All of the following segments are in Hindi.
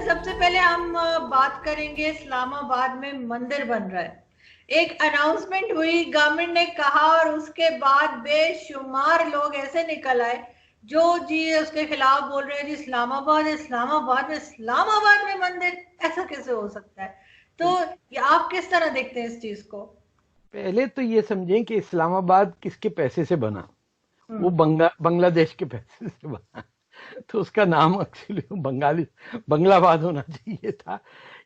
सबसे पहले हम बात करेंगे इस्लामाबाद में मंदिर बन रहा है। एक अनाउंसमेंट हुई, गवर्नमेंट ने कहा और उसके बाद बेशुमार लोग ऐसे निकल आए जो जी उसके खिलाफ बोल रहे हैं जी इस्लामाबाद इस्लामाबाद में मंदिर, ऐसा कैसे हो सकता है? तो ये आप किस तरह देखते हैं इस चीज को? पहले तो ये समझें कि इस्लामाबाद किसके पैसे से बना। वो हम्म। बांग्लादेश के पैसे से बना। तो उसका नाम एक्चुअली बंगाली बंगलाबाद होना चाहिए था।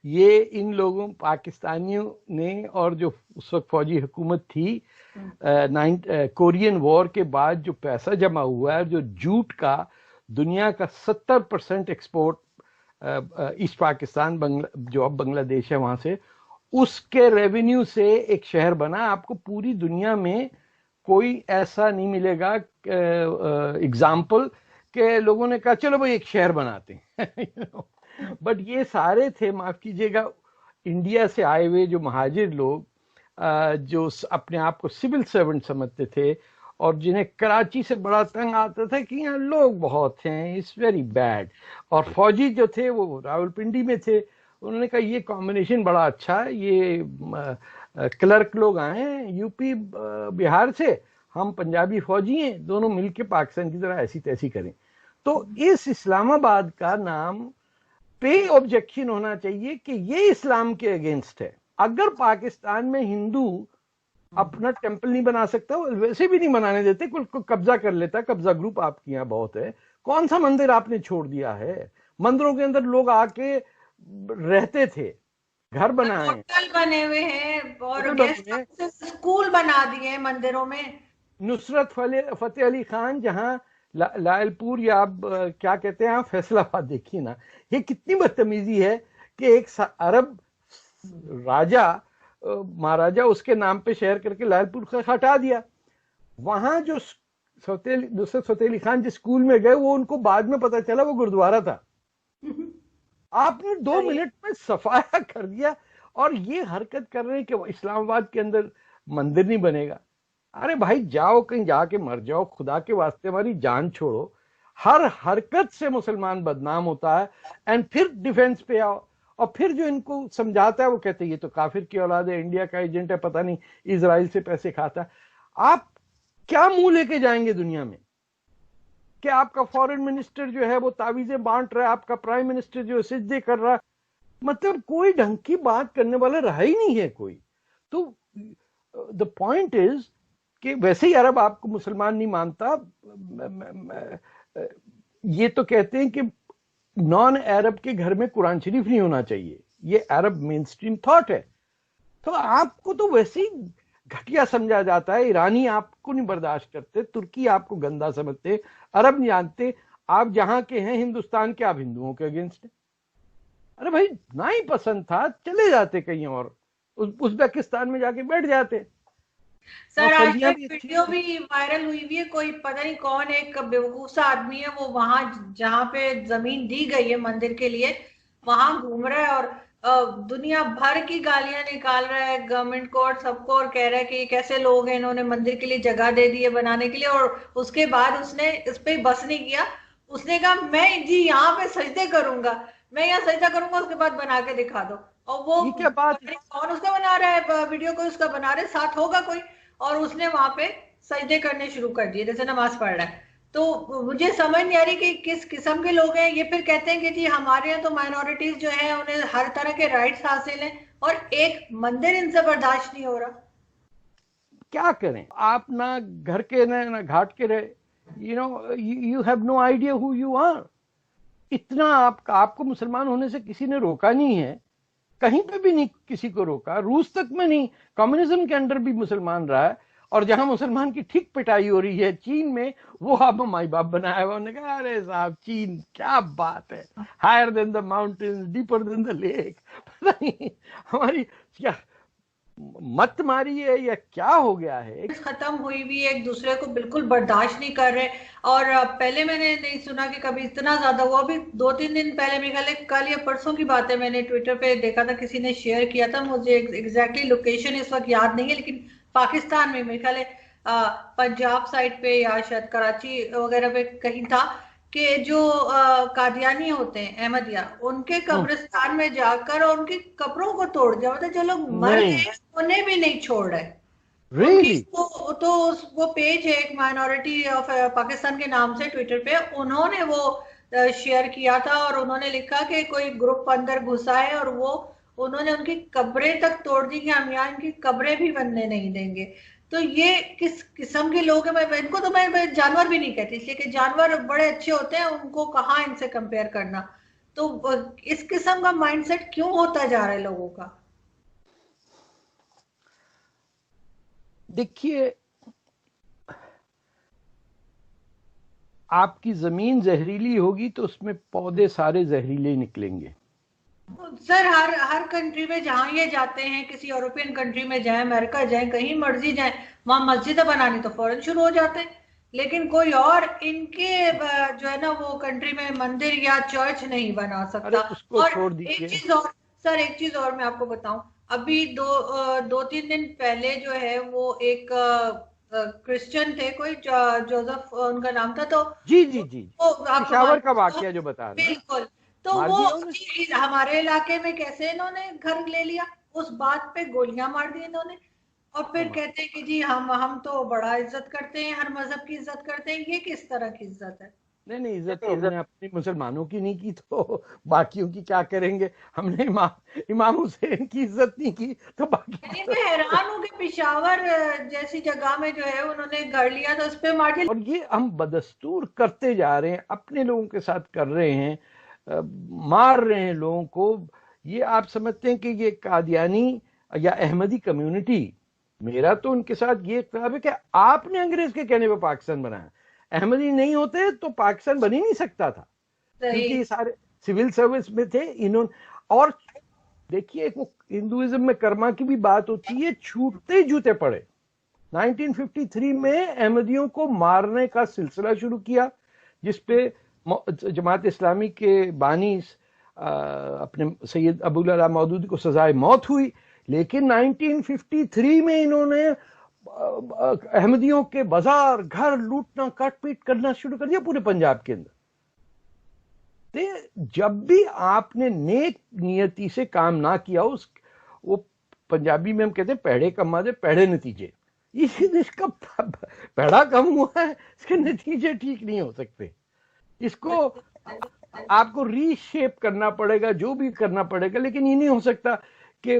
ये इन लोगों पाकिस्तानियों ने, और जो उस वक्त फौजी हुकूमत थी, कोरियन वॉर के बाद जो पैसा जमा हुआ है, जो जूट का दुनिया का 70% एक्सपोर्ट ईस्ट पाकिस्तान जो अब बांग्लादेश है वहां से, उसके रेवेन्यू से एक शहर बना। आपको पूरी दुनिया में कोई ऐसा नहीं मिलेगा एग्जाम्पल के लोगों ने कहा चलो भाई एक शहर बनाते हैं। बट ये सारे थे, माफ कीजिएगा, इंडिया से आए हुए जो महाजिर लोग, जो अपने आप को सिविल सर्वेंट समझते थे और जिन्हें कराची से बड़ा तंग आता था कि यहाँ लोग बहुत हैं, इट्स वेरी बैड। और फौजी जो थे वो रावलपिंडी में थे। उन्होंने कहा ये कॉम्बिनेशन बड़ा अच्छा है, ये क्लर्क लोग आए हैं यूपी बिहार से, हम पंजाबी फौजी हैं, दोनों मिलके पाकिस्तान की तरह ऐसी तैसी करें। तो इस इस्लामाबाद का नाम पे ऑब्जेक्शन होना चाहिए कि ये इस्लाम के अगेंस्ट है। अगर पाकिस्तान में हिंदू अपना टेंपल नहीं बना सकता, वो वैसे भी नहीं बनाने देते, कुल कब्जा कर लेता। कब्जा ग्रुप आपके यहाँ बहुत है। कौन सा मंदिर आपने छोड़ दिया है? मंदिरों के अंदर लोग आके रहते थे, घर बनाए, होटल बने हुए हैं और होटल बने गेस्ट हुए हैं। हाउसेस, स्कूल बना दिए हैं मंदिरों में। नुसरत फतेह अली खान जहां लायलपुर, या आप क्या कहते हैं, आप फैसलाबाद देखिए ना, ये कितनी बदतमीजी है कि एक अरब राजा, महाराजा, उसके नाम पे शहर करके लायलपुर से हटा दिया। वहां जो नुसरत फतेह अली खान जिस स्कूल में गए, वो उनको बाद में पता चला वो गुरुद्वारा था। आपने दो सही। मिनट में सफाया कर दिया। और ये हरकत कर रहे हैं कि इस्लामाबाद के अंदर मंदिर नहीं बनेगा। अरे भाई जाओ कहीं जाके मर जाओ, खुदा के वास्ते हमारी जान छोड़ो। हर हरकत से मुसलमान बदनाम होता है। एंड फिर डिफेंस पे आओ, और फिर जो इनको समझाता है वो कहते हैं ये तो काफिर की औलाद है, इंडिया का एजेंट है, पता नहीं इजराइल से पैसे खाता है। आप क्या मुंह लेके जाएंगे दुनिया में कि आपका फॉरेन मिनिस्टर जो है वो तावीजें बांट रहा है, आपका प्राइम मिनिस्टर जो है सिजदे कर रहा है? मतलब कोई ढंग की बात करने वाला रहा ही नहीं है कोई। तो द पॉइंट इज कि वैसे ही अरब आपको मुसलमान नहीं मानता। ये तो कहते हैं कि नॉन अरब के घर में कुरान शरीफ नहीं होना चाहिए, ये अरब मेन स्ट्रीम थॉट है। तो आपको तो वैसे ही घटिया समझा जाता है। ईरानी आपको नहीं बर्दाश्त करते, तुर्की आपको गंदा समझते, अरब नहीं जानते। आप जहां के हैं हिंदुस्तान के, आप हिंदुओं के अगेंस्ट हैं। अरे भाई ना ही पसंद था चले जाते कहीं और, उज्बेकिस्तान में जाके बैठ जाते। वहां सर आज तो फलियां एक भी अच्छी वीडियो होती। भी वायरल हुई हुई है, कोई पता नहीं कौन, एक बेवकूफ सा आदमी है, वो वहां जहां पे जमीन दी गई है मंदिर के लिए वहां घूम रहा है और दुनिया भर की गालियां निकाल रहा है गवर्नमेंट को और सबको, और कह रहा है कि ये कैसे लोग हैं, इन्होंने मंदिर के लिए जगह दे दी है बनाने के लिए। और उसके बाद उसने इस पे बस नहीं किया, उसने कहा मैं जी यहाँ पे सजदे करूंगा, मैं यहाँ सजदा करूंगा, उसके बाद बना के दिखा दो। और वो ये क्या बात पता है? नहीं कौन उसका बना रहा है वीडियो, कोई उसका बना रहे साथ होगा कोई, और उसने वहां पे सजदे करने शुरू कर दिए जैसे नमाज पढ़ रहा है। तो मुझे समझ नहीं आ रही कि किस किस्म के लोग हैं ये। फिर कहते हैं कि जी हमारे यहाँ तो माइनॉरिटीज जो है उन्हें हर तरह के राइट्स हासिल हैं, और एक मंदिर इनसे बर्दाश्त नहीं हो रहा। क्या करें? आप ना घर के ना घाट के रहे। You have no idea who you are. इतना आपको मुसलमान होने से किसी ने रोका नहीं है, कहीं पे भी नहीं किसी को रोका, रूस तक में नहीं, कम्युनिज्म के अंडर भी मुसलमान रहा है। और जहां मुसलमान की ठीक पिटाई हो रही है चीन में, वो आप माई बाप बनाया हुआ। उन्होंने कहा अरे साहब चीन क्या बात है, higher than the mountains, deeper than the lake. पता नहीं हमारी क्या मत मारी है या क्या हो गया है। खत्म हुई भी एक दूसरे को बिल्कुल बर्दाश्त नहीं कर रहे। और पहले मैंने नहीं सुना कि कभी इतना ज्यादा हुआ। अभी 2-3 दिन पहले, मेरे ख्याल है कल या परसों की बात है, मैंने ट्विटर पे देखा था, किसी ने शेयर किया था, मुझे एग्जैक्टली लोकेशन इस वक्त याद नहीं है, लेकिन पाकिस्तान में मेरे ख्याल है पंजाब साइड पे या शायद कराची वगैरह पे कहीं था कि जो कादियानी होते हैं अहमदिया, उनके हम्म, कब्रिस्तान में जाकर और उनकी कब्रों को तोड़ दिया, मतलब जो लोग मर नहीं, गए उन्हें भी नहीं छोड़ रहे उनकी। रियली? वो पेज है एक माइनॉरिटी ऑफ पाकिस्तान के नाम से ट्विटर पे, उन्होंने वो शेयर किया था और उन्होंने लिखा कि कोई ग्रुप अंदर घुसा है और वो उन्होंने उनकी कब्रें तक तोड़ दी कि हम यहाँ इनकी कब्रें भी बनने नहीं देंगे। तो ये किस किस्म के लोग हैं? मैं इनको तो मैं जानवर भी नहीं कहती, इसलिए कि जानवर बड़े अच्छे होते हैं, उनको कहाँ इनसे कंपेयर करना। तो इस किस्म का माइंडसेट क्यों होता जा रहा है लोगों का? देखिए, आपकी जमीन जहरीली होगी तो उसमें पौधे सारे जहरीले निकलेंगे। सर हर हर कंट्री में जहां ये जाते हैं, किसी यूरोपियन कंट्री में जाए, अमेरिका जाए, कहीं मर्जी जाए, वहां मस्जिद बनानी तो फौरन शुरू हो जाते हैं। लेकिन कोई और इनके जो है ना वो कंट्री में मंदिर या चर्च नहीं बना अरे सकता। उसको और छोड़ एक दीजिए। चीज और, सर एक चीज और मैं आपको बताऊं, अभी 2-3 दिन पहले जो है वो एक क्रिश्चियन थे, कोई जोसेफ उनका नाम था, तो जी जी जी, वो आपको पिशावर का मालूम, वाकया जो बता रहे हैं ना, बिल्कुल। तो मार वो दिया उन्हें। हमारे इलाके में कैसे इन्होंने घर ले लिया, उस बात पे गोलियां मार दी इन्होंने। और फिर कमाल। कहते हैं कि जी हम तो बड़ा इज्जत करते हैं, हर मजहब की इज्जत करते हैं। ये किस तरह की इज्जत है? नहीं नहीं, इज्जत तो हमने अपनी मुसलमानों की नहीं की तो बाकियों की क्या करेंगे? हमने इमाम हुसैन की इज्जत नहीं की तो बाकी की यानी तो। मैं हैरान हूँ कि पिशावर जैसी जगह में जो है उन्होंने घर लिया तो उस पे मार दिया। और ये हम बदस्तूर करते जा रहे हैं, अपने लोगों के साथ कर रहे हैं, मार रहे हैं लोगों को। ये आप समझते हैं कि ये कादियानी या अहमदी कम्युनिटी, मेरा तो उनके साथ ये ख्याल है कि आपने अंग्रेज के कहने पे पाकिस्तान बनाया। अहमदी नहीं होते तो पाकिस्तान बन ही नहीं सकता था, सही। क्योंकि ये सारे सिविल सर्विस में थे इन्होंने। और देखिए, वो हिंदुइज्म में कर्मा की भी बात होती है, छूटते जूते पड़े। 1953 में अहमदियों को मारने का सिलसिला शुरू किया, जिसपे जमात इस्लामी के बानी अपने सैयद अबुल अला मौदूदी को सजाए मौत हुई। लेकिन 1953 में इन्होंने अहमदियों के बाजार घर लूटना काटपीट करना शुरू कर दिया पूरे पंजाब के अंदर। तो जब भी आपने नेक नियति से काम ना किया, उस वो पंजाबी में हम कहते हैं पेड़े कमा दे पेड़े नतीजे। इसका पेड़ा कम हुआ है, इसके नतीजे ठीक नहीं हो सकते। इसको आपको रीशेप करना पड़ेगा, जो भी करना पड़ेगा। लेकिन ये नहीं हो सकता कि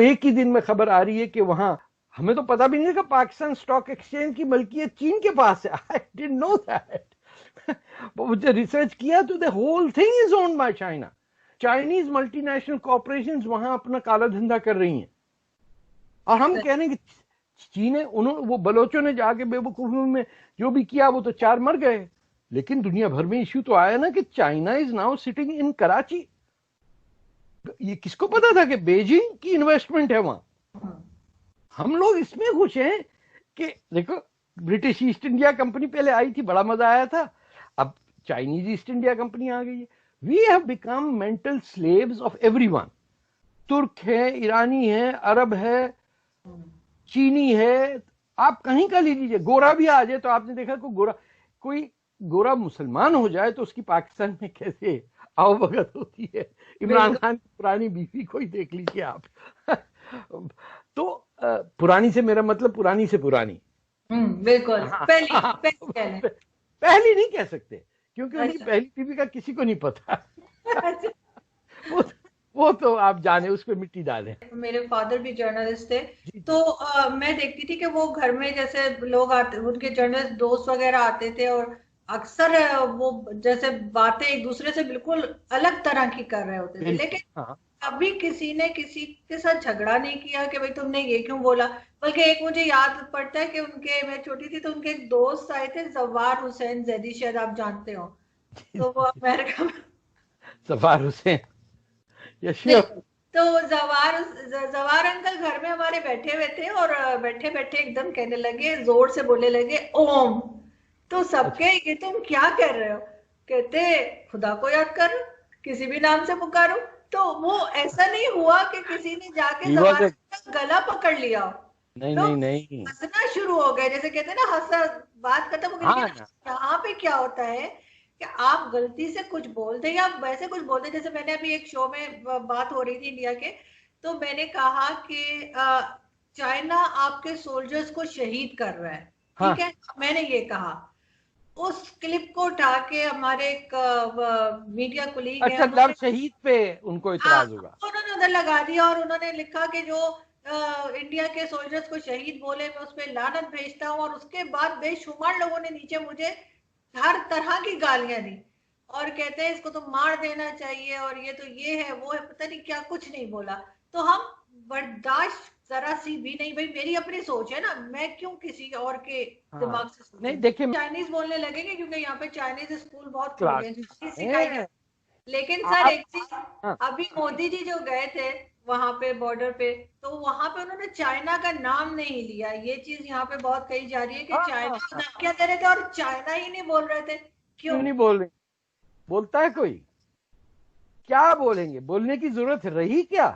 एक ही दिन में खबर आ रही है कि वहां, हमें तो पता भी नहीं है कि पाकिस्तान स्टॉक एक्सचेंज की मलकियत चीन के पास है। I didn't know that. मुझे रिसर्च किया तो the whole thing is owned by China. Chinese multinational corporations वहां अपना काला धंधा कर रही हैं। और हम कह रहे हैं कि चीन है, उन्होंने, वो बलोचों ने जाके बेवकूफी में जो भी किया वो तो 4 मर गए। लेकिन दुनिया भर में इश्यू तो आया ना कि China is now sitting in Karachi. ये किसको पता था कि बेजिंग की इन्वेस्टमेंट है वहां? हम लोग इसमें खुश हैं कि देखो, ब्रिटिश ईस्ट इंडिया कंपनी पहले आई थी, बड़ा मजा आया था। अब चाइनीज ईस्ट इंडिया कंपनी आ गई है। We have become mental slaves of everyone. तुर्क है, ईरानी है, अरब है, चीनी है, आप कहीं का ले लीजिए। गोरा भी आ जाए तो आपने देखा कोई गोरा मुसलमान हो जाए तो उसकी पाकिस्तान में कैसे आवभगत होती है। इमरान खान की पुरानी बीवी को ही देख लीजिए आप। तो पुरानी से मेरा मतलब पुरानी से पुरानी। बिल्कुल। हाँ, पहली नहीं कह सकते, क्योंकि उनकी पहली बीवी का किसी को नहीं पता। वो तो आप जाने, उस पर मिट्टी डालें। मेरे फादर भी जर्नलिस्ट थे, जी, तो मैं देखती थी कि वो घर में जैसे लोग आते, उनके जर्नलिस्ट दोस्त वगैरह आते थे और अक्सर वो जैसे बातें एक दूसरे से बिल्कुल अलग तरह की कर रहे होते थे। लेकिन हाँ, कभी किसी ने किसी के साथ झगड़ा नहीं किया कि भाई तुमने ये क्यों बोला। बल्कि एक मुझे याद पड़ता है कि उनके, मैं छोटी थी तो उनके एक दोस्त आए थे, जवार हुसैन जैदी, शायद आप जानते हो। तो वो अमेरिका में, सफार हुसैन, नहीं, यशियफ। तो जवार अंकल घर में हमारे बैठे हुए थे और बैठे बैठे एकदम कहने लगे, जोर से बोलने लगे ओम। तो अच्छा, सबके ये तुम क्या कर रहे हो? कहते खुदा को याद करो, किसी भी नाम से पुकारो। तो वो ऐसा नहीं हुआ कि किसी ने जाके ही वाज जवार अ, का गला पकड़ लिया हो। नहीं नहीं लोग नहीं, हंसना शुरू हो गए, जैसे कहते हैं ना, हंसा, बात खत्म हो गई। हाँ लेकिन ना, यहाँ पे क्या होता है कि आप गलती से कुछ बोलते या वैसे कुछ बोलते, जैसे मैंने अभी एक शो में बात हो रही थी इंडिया के, तो मैंने कहा कि चाइना आपके सोल्जर्स को शहीद कर रहा है, ठीक हाँ, है, मैंने ये कहा। उस क्लिप को उठा के हमारे एक मीडिया कुलीग है, अच्छा, लव उन्होंने, शहीद पे उनको हाँ, इतराज होगा। उन्होंने उधर लगा दिया और उन्होंने लिखा कि जो इंडिया के सोल्जर्स को शहीद बोले मैं उस पर लानत भेजता हूँ, और उसके बाद बेशुमार लोगों ने नीचे मुझे हर तरह की गालियां दी और कहते हैं इसको तो मार देना चाहिए और ये तो ये है वो है, पता नहीं क्या कुछ नहीं बोला। तो हम बर्दाश्त जरा सी भी नहीं, भाई मेरी अपनी सोच है ना, मैं क्यों किसी और के हाँ, दिमाग से नहीं सोचूं। देखिए, चाइनीज बोलने लगेंगे क्योंकि यहाँ पे चाइनीज स्कूल बहुत खुल क्लास गए हैं, सिखाई है जाती। लेकिन सर आप। एक चीज, हाँ, अभी मोदी जी जो गए थे वहां पे बॉर्डर पे, तो वहां पे उन्होंने चाइना का नाम नहीं लिया। ये चीज यहाँ पे बहुत कही जा रही है कि हाँ, चाइना हाँ, को हाँ, धमकियां दे रहे थे और चाइना ही नहीं बोल रहे थे, क्यों? क्यों नहीं बोल रहे? बोलता है कोई? क्या बोलेंगे? बोलने की जरूरत रही क्या?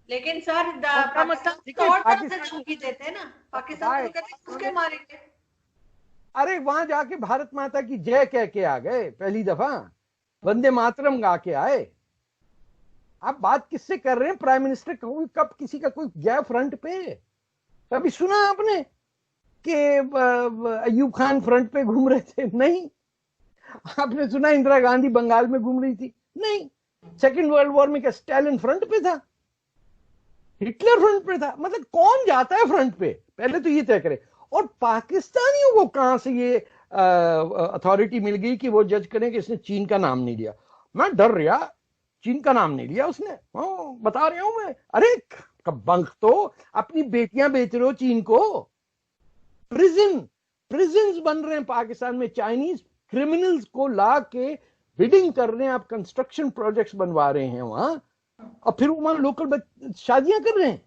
लेकिन सर उनका मतलब पाकिस्तान ठीक तो है, और तरह से पाकिस्तान धमकी देते हैं ना, पाकिस्तान को भाई, तो कहते हैं उसके मारेंगे। अरे वहां जाके भारत माता की जय कह के आ गए पहली दफा, वंदे मातरम गा के आए। आप बात किससे कर रहे हैं? प्राइम मिनिस्टर कब किसी का कोई गया फ्रंट पे? कभी सुना आपने कि अयूब खान फ्रंट पे घूम रहे थे? नहीं। आपने सुना इंदिरा गांधी बंगाल में घूम रही थी? नहीं। सेकेंड वर्ल्ड वॉर में क्या स्टालिन फ्रंट पे था? हिटलर फ्रंट पे था? मतलब कौन जाता है फ्रंट पे? पहले तो ये तय करे। और पाकिस्तानियों को कहां से ये अथॉरिटी मिल गई कि वो जज करें कि इसने चीन का नाम नहीं लिया? मैं डर रहा, चीन का नाम नहीं लिया उसने। बता रहा हूं मैं। अरे बंक तो अपनी बेटियां बेच रहे हो चीन को। प्रिजन बन रहे हैं पाकिस्तान में, चाइनीज क्रिमिनल्स को ला के बिडिंग कर रहे हैं, आप कंस्ट्रक्शन प्रोजेक्ट्स बनवा रहे हैं वहां, और फिर वहां लोकल शादियां कर रहे हैं।